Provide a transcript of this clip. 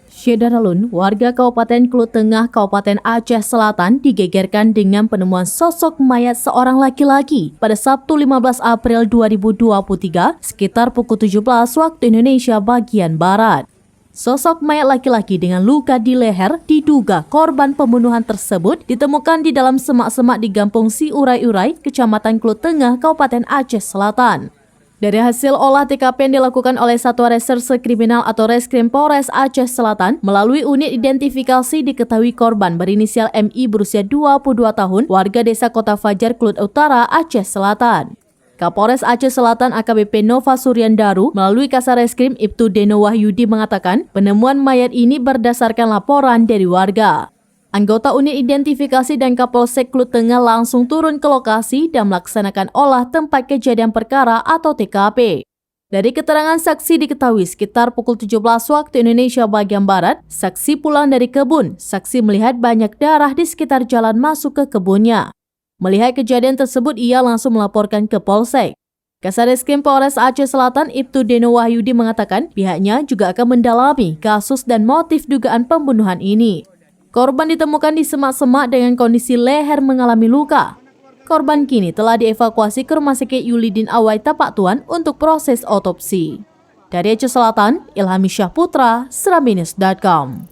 Syedaralun, warga Kabupaten Kluth Tengah, Kabupaten Aceh Selatan digegerkan dengan penemuan sosok mayat seorang laki-laki pada Sabtu 15 April 2023 sekitar pukul 17 waktu Indonesia bagian Barat. Sosok mayat laki-laki dengan luka di leher diduga korban pembunuhan tersebut ditemukan di dalam semak-semak di Kampung Siurai-Urai, Kecamatan Kluth Tengah, Kabupaten Aceh Selatan. Dari hasil olah TKP yang dilakukan oleh Satuan Reserse Kriminal atau Reskrim Polres Aceh Selatan, melalui unit identifikasi diketahui korban berinisial MI berusia 22 tahun, warga desa Kota Fajar, Kluth Utara, Aceh Selatan. Kapolres Aceh Selatan AKBP Nova Suryandaru melalui Kasareskrim Ibtu Deno Wahyudi mengatakan penemuan mayat ini berdasarkan laporan dari warga. Anggota unit identifikasi dan Kapolsek Kluth Tengah langsung turun ke lokasi dan melaksanakan olah tempat kejadian perkara atau TKP. Dari keterangan saksi diketahui sekitar pukul 17 waktu Indonesia bagian Barat, saksi pulang dari kebun. Saksi melihat banyak darah di sekitar jalan masuk ke kebunnya. Melihat kejadian tersebut, ia langsung melaporkan ke Polsek. Kasareskrim Polres Aceh Selatan Ibtu Deno Wahyudi mengatakan pihaknya juga akan mendalami kasus dan motif dugaan pembunuhan ini. Korban ditemukan di semak-semak dengan kondisi leher mengalami luka. Korban kini telah dievakuasi ke Rumah Sakit Yulidin Awai Tapak Tuan untuk proses otopsi. Dari Aceh Selatan, Ilhami Syahputra, Serambinews.com.